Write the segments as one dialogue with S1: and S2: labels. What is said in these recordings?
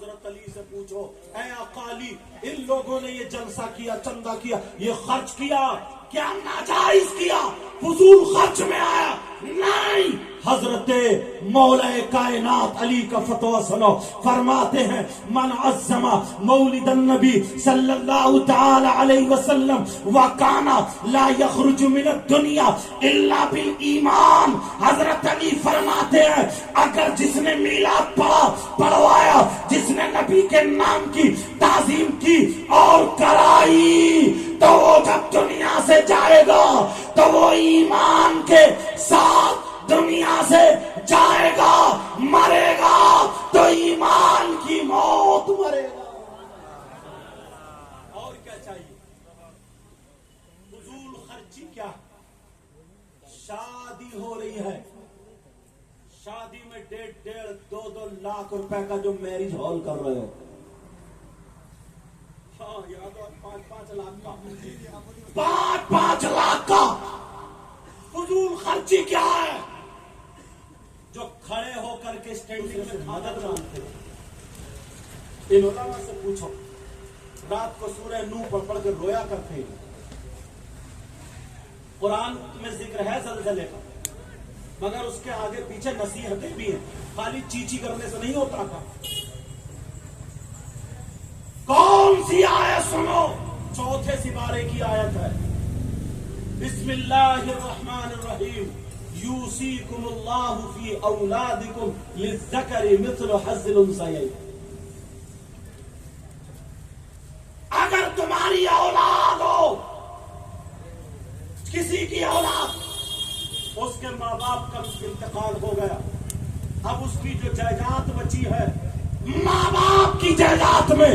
S1: حضرت علی سے پوچھو، اے آقا علی، ان لوگوں نے یہ جلسہ کیا، چندہ کیا، یہ خرچ کیا، کیا ناجائز کیا، فضول خرچ میں آیا؟ نہیں۔ حضرت مولا کائنات علی کا فتویٰ سنو، فرماتے ہیں من عظم مولد النبی صلی اللہ تعالی علیہ وسلم وکانا لا یخرج من الدنیا الا بالایمان۔ حضرت علی فرماتے ہیں اگر جس نے میلاد پڑھوایا، جس نے نبی کے نام کی تعظیم کی اور کرائی، تو وہ جب دنیا سے جائے گا تو وہ ایمان کے ساتھ دنیا سے جائے گا، مرے گا تو ایمان کی موت مرے گا۔ اور کیا چاہیے؟ فضول خرچی کیا؟ شادی ہو رہی ہے، شادی میں 1.5-2 لاکھ روپے کا جو میرج ہال کر رہے ہو، ہاں یاد ہے 5-5 لاکھ کا، 5-5 لاکھ کا فضول خرچی کیا ہے؟ جو کھڑے ہو کر کے اسٹینڈنگ میں مدد مانگتے ہیں، ان علماء سے پوچھو، رات کو سورہ نوح پڑھ کے رویا کرتے ہیں۔ قرآن میں ذکر ہے زلزلے کا، مگر اس کے آگے پیچھے نصیحتیں بھی ہیں، خالی چیچی کرنے سے نہیں ہوتا تھا۔ کون سی آیت سنو؟ 4 سپارے کی آیت ہے، بسم اللہ الرحمن الرحیم، یوصیکم اللہ فی اولادکم للذکر مثل حظ الانثیین۔ اگر تمہاری اولاد ہو، کسی کی اولاد، اس کے ماں باپ کا انتقال ہو گیا، اب اس کی جو جائیداد بچی ہے، ماں باپ کی جائیداد میں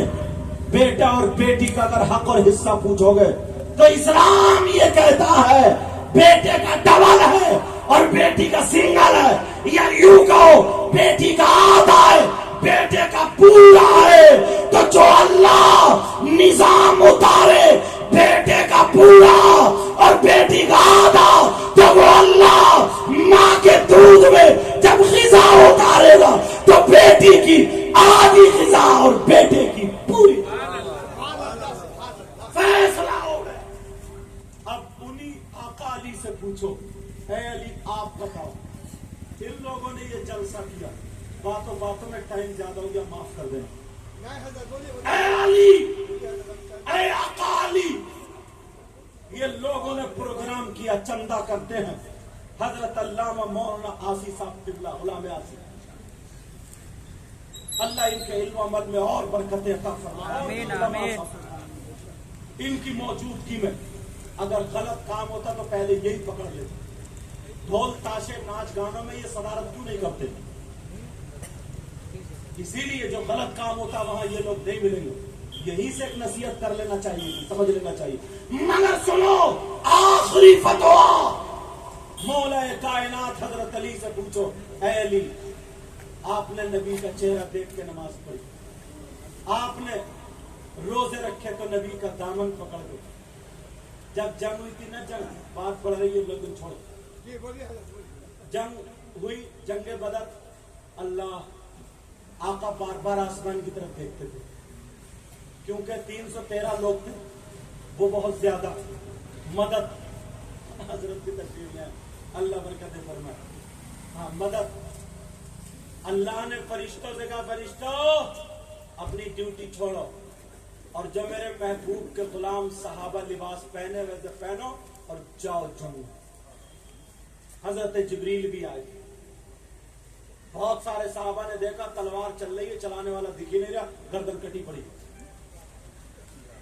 S1: بیٹا اور بیٹی کا اگر حق اور حصہ پوچھو گے تو اسلام یہ کہتا ہے بیٹے کا ڈبل ہے اور بیٹی کا سنگل ہے، یا یوں کہو بیٹی کا آدھا ہے بیٹے کا پورا ہے۔ تو جو اللہ نظام اتارے بیٹے کا پورا اور بیٹی کا آدھا، تو وہ اللہ ماں کے دودھ میں جب غذا اتارے گا تو بیٹی کی آدھی غذا اور بیٹے کی پوری فیصلہ ہو گیا۔ اب انہی آقا علی سے پوچھو، اے علی آپ بتاؤ، ان لوگوں نے یہ جلسہ کیا، باتوں باتوں میں ٹائم زیادہ ہو گیا، معاف کر دینا۔ اے علی، اے آقا علی، یہ لوگوں نے پروگرام کیا، چندہ کرتے ہیں، حضرت علامہ مولانا آسی صاحب قبلہ، غلام آسی، اللہ ان کے علم و عمل میں اور برکتیں عطا فرمائے۔ ان کی موجودگی میں اگر غلط کام ہوتا تو پہلے یہی پکڑ لیتے، ڈھول تاشے ناچ گانوں میں یہ صدارت کیوں نہیں کرتے؟ اسی لیے جو غلط کام ہوتا وہاں یہ لوگ نہیں ملیں گے، یہی سے ایک نصیحت کر لینا چاہیے، سمجھ لینا چاہیے۔ مگر سنو، آخری فتویٰ، مولا کائنات حضرت علی سے پوچھو، اے علی، آپ نے نبی کا چہرہ دیکھ کے نماز پڑھی، آپ نے روزے رکھے تو نبی کا دامن پکڑ کے، جب جنگ ہوئی تھی نا، جنگ بات پڑھ رہی ہے لیکن چھوڑو، جنگ ہوئی، جنگ بدر، اللہ آقا بار بار آسمان کی طرف دیکھتے تھے، کیونکہ 313 لوگ تھے، وہ بہت زیادہ مدد، حضرت کی تشریف میں اللہ برکت فرمائے، ہاں مدد، اللہ نے فرشتوں سے کہا فرشتوں اپنی ڈیوٹی چھوڑو، اور جو میرے محبوب کے غلام صحابہ لباس پہنے ویسے پہنو اور جاؤ جنگ۔ حضرت جبریل بھی آئے، بہت سارے صحابہ نے دیکھا تلوار چل رہی ہے، چلانے والا دکھ ہی نہیں رہا، گردن کٹی پڑی۔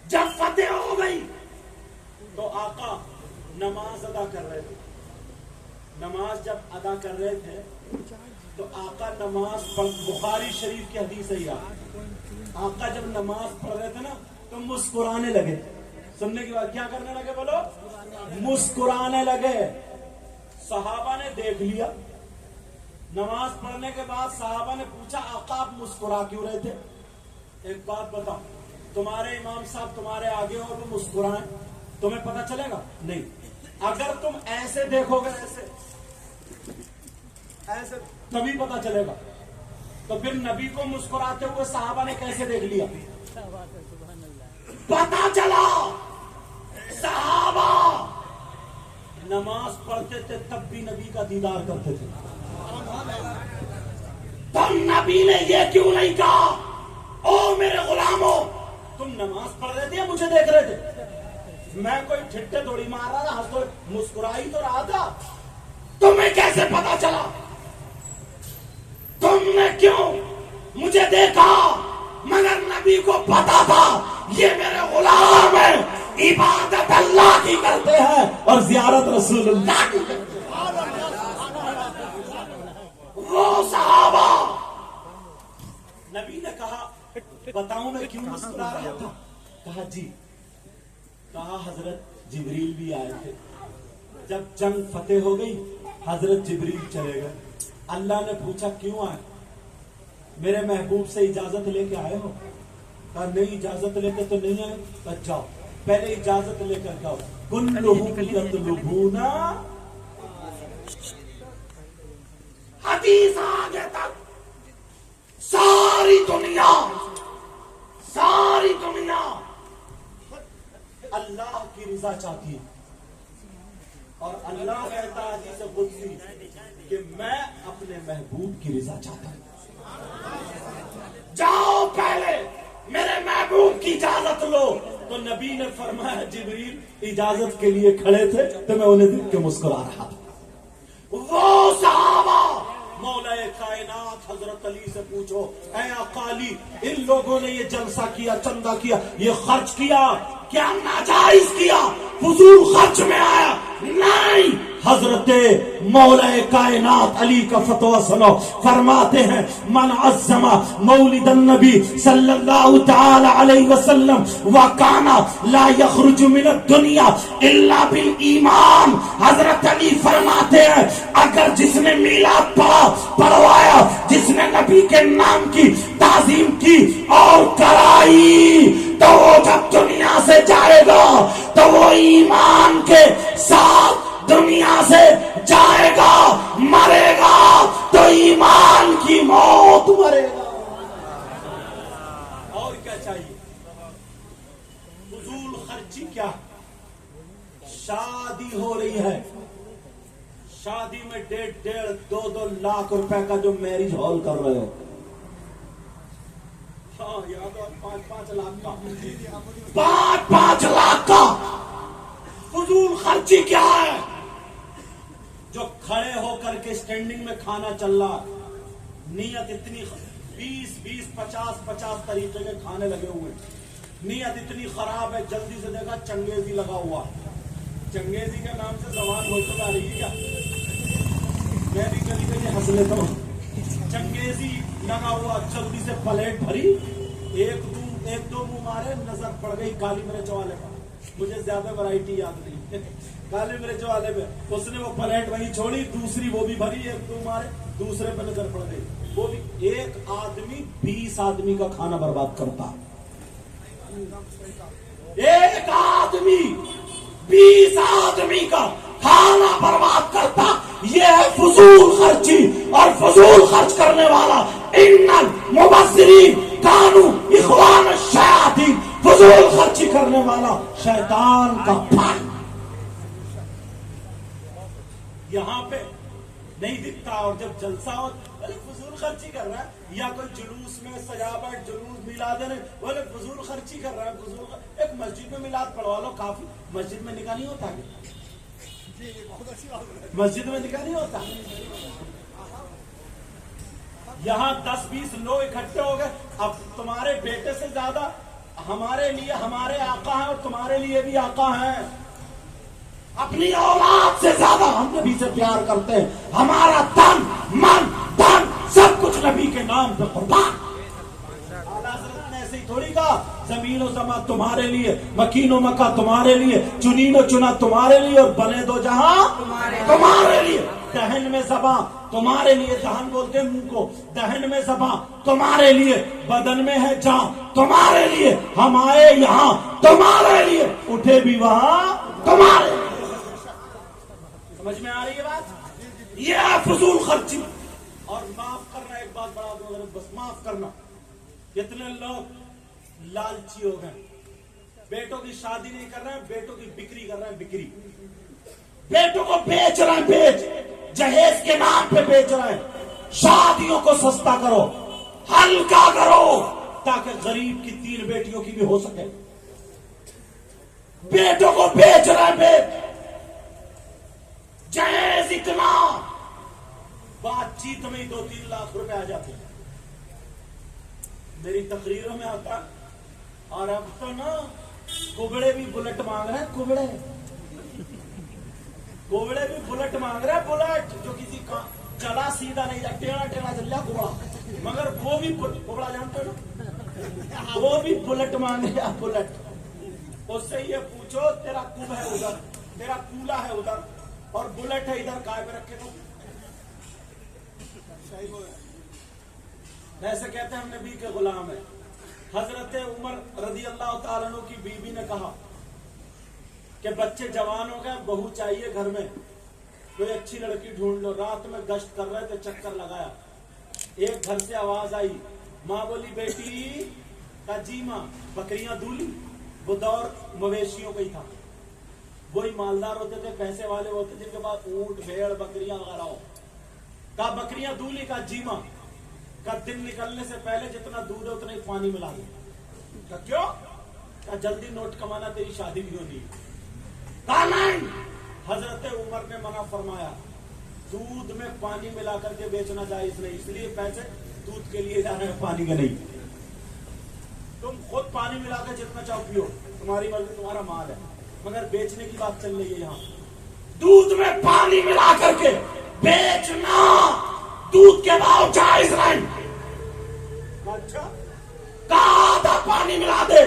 S1: جب فتح ہو گئی تو آقا نماز ادا کر رہے تھے، نماز جب ادا کر رہے تھے تو آقا نماز پڑھ، بخاری شریف کی حدیث ہے یاد، آقا جب نماز پڑھ رہے تھے نا تو مسکرانے لگے، سننے کے بعد کیا کرنے لگے بولو؟ مسکرانے لگے۔ صحابہ نے دیکھ لیا، نماز پڑھنے کے بعد صحابہ نے پوچھا آقا آپ مسکرا کیوں رہے تھے؟ ایک بات بتاؤ، تمہارے امام صاحب تمہارے آگے اور وہ مسکرائیں، تمہیں پتہ چلے گا؟ نہیں۔ اگر تم ایسے دیکھو گے، ایسے ایسے، تبھی پتہ چلے گا۔ تو پھر نبی کو مسکراتے ہوئے صحابہ نے کیسے دیکھ لیا؟ پتا چلا صحابہ نماز پڑھتے تھے تب بھی نبی کا دیدار کرتے تھے. تم نبی نے یہ کیوں نہیں کہا او میرے غلاموں تم نماز پڑھ رہے تھے یا مجھے دیکھ رہے تھے؟ میں کوئی ٹھٹے تھوڑی مار رہا تھا, ہنس تو مسکرائی تو رہا تھا. تمہیں کیسے پتا چلا؟ تم نے کیوں مجھے دیکھا؟ مگر نبی کو پتا تھا یہ میرے غلام ہیں, عبادت اللہ کی کرتے ہیں اور زیارت رسول اللہ کی کرتے ہیں. وہ صحابہ, نبی نے کہا بتاؤں میں کیوں مسکرا رہا تھا؟ کہا جی. کہا حضرت جبریل بھی آئے تھے, جب جنگ فتح ہو گئی حضرت جبریل چلے گئے. اللہ نے پوچھا کیوں آئے؟ میرے محبوب سے اجازت لے کے آئے ہو؟ کہا نہیں, اجازت لے کے تو نہیں آئے. کہا جاؤ پہلے اجازت لے کر جاؤ. کلہم یطلبون, حدیث آگے تک ساری دنیا اللہ کی رضا چاہتی ہے, اور اللہ کہتا ہے حدیث قدسی کہ میں اپنے محبوب کی رضا چاہتا ہوں. جاؤ پہلے میرے محبوب کی اجازت لو. تو نبی نے فرمایا جبریل اجازت کے لیے کھڑے تھے تو میں انہیں دیکھ کے مسکرا رہا تھا. وہ صحابہ مولا کائنات حضرت علی سے پوچھو, اے آقا علی ان لوگوں نے یہ جلسہ کیا, چندہ کیا, یہ خرچ کیا, کیا ناجائز کیا, فضول خرچ میں آیا؟ نہیں. حضرت مولا کائنات علی کا فتویٰ سنو, فرماتے ہیں من عظم مولد النبی صلی اللہ تعالی علیہ وسلم وکانا لا یخرج من الدنیا الا بالایمان. حضرت علی فرماتے ہیں اگر جس نے میلاد پڑھوایا, جس نے نبی کے نام کی تعظیم کی اور کرائی, تو وہ جب دنیا سے جائے گا تو وہ ایمان کے ساتھ دنیا سے جائے گا, مرے گا تو ایمان کی موت مرے گا. اور کیا چاہیے؟ فضول خرچی کیا؟ شادی ہو رہی ہے, شادی میں 1.5-2 لاکھ روپے کا جو میرج ہال کر رہے ہو, ہاں یاد ہے 5-5 لاکھ کا, 5 لاکھ کا فضول خرچی کیا ہے؟ جو کھڑے ہو کر کے اسٹینڈنگ میں کھانا چل رہا, نیت اتنی 20 50 طریقے کے کھانے لگے ہوئے, نیت اتنی خراب ہے. جلدی سے دیکھا چنگیزی لگا ہوا. چنگیزی کے نام سے زبان بولتے آ رہی ہے کیا؟ میں بھی کبھی کبھی ہنس لیتا ہوں. چنگیزی لگا ہوا, جلدی سے پلیٹ بھری, ایک دو منہ مارے, نظر پڑ گئی کالی مرچ والے کا. مجھے زیادہ ورائٹی یاد نہیں, کالے مرچ والے میں اس نے وہ پلیٹ وہیں چھوڑی, دوسری وہ بھی بھری, ایک دو مارے, دوسرے پہ نظر پڑ گئی. وہ بھی ایک آدمی 20 آدمی کا کھانا برباد کرتا. ایک آدمی 20 آدمی کا کھانا برباد کرتا. یہ ہے فضول خرچی, اور فضول خرچ کرنے والا ان المبذرین کانوا اخوان الشیاطین, فضول خرچی کرنے والا شیطان کا بھائی. یہاں پہ نہیں دکھتا, اور جب جلسہ ہو فضول خرچی کر رہا ہے, یا کوئی جلوس میں سجاوٹ, جلوس میلاد ہے, بولے فضول خرچی کر رہا ہے. ایک مسجد میں میلاد پڑھوا لو کافی. مسجد میں نکاح نہیں ہوتا ہے, مسجد میں نکاح نہیں ہوتا. یہاں 10-20 لوگ اکٹھے ہو گئے, اب تمہارے بیٹے سے زیادہ ہمارے لیے ہمارے آقا ہیں, اور تمہارے لیے بھی آقا ہیں. اپنی اولاد سے زیادہ ہم نبی سے پیار کرتے ہیں. ہمارا تن من دھن سب کچھ نبی کے نام پہ قربان. حضرت نے ایسے ہی تھوڑی کہا زمین و زماں تمہارے لیے, مکین و مکہ تمہارے لیے, چنین و چنا تمہارے لیے, اور بنے دو جہاں تمہارے لیے. دہن میں زباں تمہارے لیے, دہن بولتے ہیں منہ کو, دہن میں زباں تمہارے لیے, بدن میں ہے جان تمہارے لیے, ہم آئے یہاں تمہارے لیے, اٹھے بھی وہاں تمہارے لیے. سمجھ میں آ رہی ہے بات؟ یہ ہے فضول خرچی. اور معاف کرنا، ایک بات بڑھا دوں اگر بس معاف کرنا، کتنے لوگ لالچی ہو گئے، بیٹوں کی شادی نہیں کر رہے ہیں، بیٹوں کی بکری کر رہے ہیں، بکری، بیٹوں کو بیچ رہے ہیں، بیچ جہیز کے نام پہ بیچ رہے ہیں۔ شادیوں کو سستا کرو، ہلکا کرو، تاکہ غریب کی 3 بیٹیوں کی بھی ہو سکے۔ بیٹوں کو بیچ رہے ہیں، بیچ جہیز اتنا، بات چیت میں 2-3 لاکھ روپے آ جاتے ہیں، میری تقریروں میں آتا۔ اور اب تو نا کبڑے بھی بلٹ مانگ رہے ہیں، کبڑے بھی بلٹ مانگ رہے ہیں، بلٹ جو کسی کا چلا سیدھا نہیں جا، ٹیڑھا ٹیڑھا چل جا کبڑا، مگر وہ بھی کبڑا جانتے ہو نا، وہ بھی بلٹ مانگ رہے ہیں، بلٹ۔ اس سے یہ پوچھو تیرا کب ہے ادھر، تیرا کولا ہے ادھر، اور بلٹ ہے ادھر، کائے پہ رکھے تو ایسے کہتے ہیں ہم نبی کے غلام ہیں۔ حضرت عمر رضی اللہ تعالیٰ عنہ کی بیوی نے کہا کہ بچے جوان ہو گئے، بہو چاہیے گھر میں، کوئی اچھی لڑکی ڈھونڈ لو۔ رات میں گشت کر رہے تھے، چکر لگایا، ایک گھر سے آواز آئی، ماں بولی بیٹی کا جی ماں، بکریاں دولی، وہ دور مویشیوں کا ہی تھا، وہی مالدار ہوتے تھے، پیسے والے ہوتے جن کے پاس اونٹ بھیڑ بکریاں وغیرہ ہو، کہا بکریاں دولی، کا جی ماں، کا دن نکلنے سے پہلے جتنا دودھ ہے اتنا ہی پانی ملا دے، کہا کیوں؟ کہا جلدی نوٹ کمانا، تیری شادی بھی ہونی ہے۔ کہا نہیں، حضرت عمر نے منع فرمایا، دودھ میں پانی ملا کر کے بیچنا جائز نہیں، اس لیے پیسے دودھ کے لیے جانا ہے، پانی کا نہیں۔ تم خود پانی ملا کے جتنا چاہو پیو، تمہاری مرضی، تمہارا مال ہے، مگر بیچنے کی بات چل رہی ہے یہاں، دودھ میں پانی ملا کر کے بیچنا دودھ کے بھاؤ جائز نہیں۔ اچھا، کہا آدھا پانی ملا دے،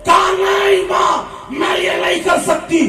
S1: کہا نہیں ماں میں یہ نہیں کر سکتی۔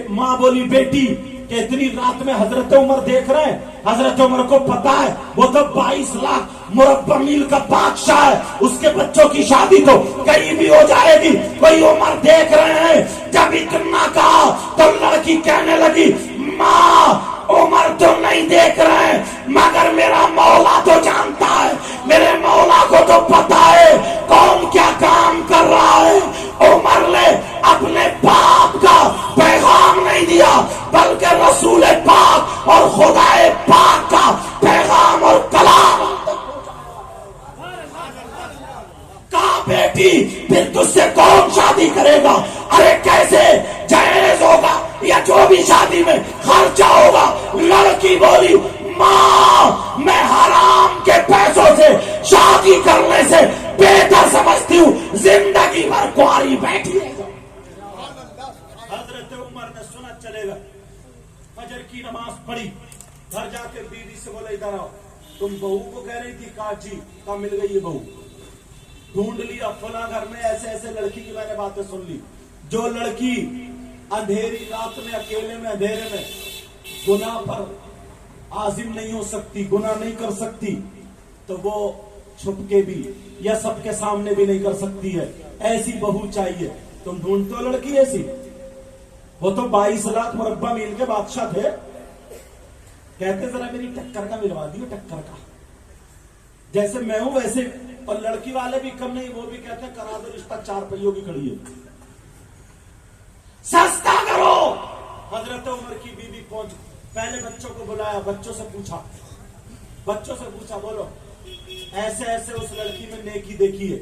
S1: ماں بولی بیٹی کہ اتنی رات میں حضرت عمر دیکھ رہے ہیں، حضرت عمر کو پتا ہے وہ تو 22 لاکھ مربع میل کا بادشاہ ہے، اس کے بچوں کی شادی تو کہیں بھی ہو جائے گی، کوئی عمر دیکھ رہے ہیں۔ جب اتنا کہا تو لڑکی کہنے لگی، ماں عمر تو نہیں دیکھ رہے مگر میرا مولا تو جانتا ہے، میرے مولا کو تو پتا ہے کون کیا کام کر رہا ہے۔ عمر نے اپنے باپ کا پیغام نہیں دیا بلکہ رسول پاک اور خدا پاک کا پیغام اور کلام۔ کہا بیٹی پھر تجھ سے کون شادی کرے گا؟ ارے کیسے جہیز ہوگا یا جو بھی شادی میں خرچہ ہوگا؟ لڑکی بولی، ماں میں حرام کے پیسوں سے شادی کرنے سے بہتر سمجھتی ہوں زندگی بھر کنواری بیٹھی ہے۔ حضرت عمر نے سنا، چلے گا، فجر کی نماز پڑھی، گھر جا کے بیوی سے بولا ادھر آؤ، تم بہو کو کہہ رہی تھی، کہا جی، کہا مل گئی یہ بہو، ڈھونڈ لیا فلاں گھر میں ایسے ایسے لڑکی کی میں نے باتیں سن لی، جو لڑکی اندھیری رات میں اکیلے میں اندھیرے میں گناہ پر عازم نہیں ہو سکتی، گناہ نہیں کر سکتی، تو وہ چھپ کے بھی یا سب کے سامنے بھی نہیں کر سکتی ہے، ایسی بہو چاہیے۔ تم ڈھونڈتے ہو لڑکی ایسی؟ وہ تو 22 لاکھ مربع میل کے بادشاہ تھے، کہتے ذرا میری ٹکر کا ملوا دیو، ٹکر کا، جیسے میں ہوں ویسے۔ اور لڑکی والے بھی کم نہیں، وہ بھی کہتے ہیں کرا دو رشتہ، 4 پہیوں کی کھڑی ہے، سستا کرو۔ حضرت عمر کی بیوی پہنچ، پہلے بچوں کو بلایا، بچوں سے پوچھا بولو ایسے ایسے اس لڑکی میں نیکی دیکھی ہے،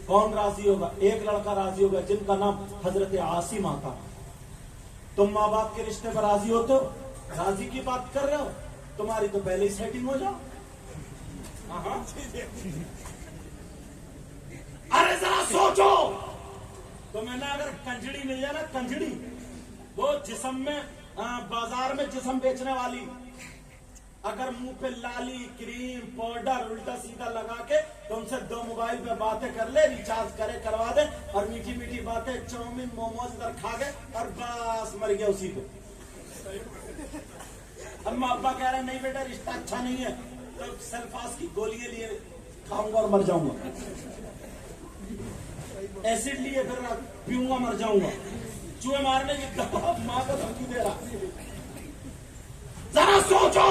S1: کون راضی ہوگا؟ ایک لڑکا راضی ہوگا جن کا نام حضرت عاصم آتا۔ تم ماں باپ کے رشتے پر راضی ہوتے ہو؟ راضی کی بات کر رہے ہو؟ تمہاری تو پہلے ہی سیٹنگ ہو جاؤ۔ ارے ذرا سوچو، تمہیں نا اگر کنجڑی مل جائے نا، کنجڑی، وہ جسم میں بازار میں جسم بیچنے والی، اگر منہ پہ لالی کریم پاؤڈر الٹا سیدھا لگا کے تم سے 2 موبائل پہ باتیں کر لے، ریچارج کروا دے، اور میٹھی میٹھی باتیں، چاؤمین موموز ادھر کھا گئے اور بس مر گیا اسی پہ۔ اما ابا کہہ رہے نہیں بیٹا رشتہ اچھا نہیں ہے، تو سلفاس کی گولیاں لیے کھاؤں گا اور مر جاؤں گا، ایسڈ لیے پھر پیوں گا مر جاؤں گا، چوہے مارنے کی دوا ماں کو دھمکی دے رہا۔ ذرا سوچو،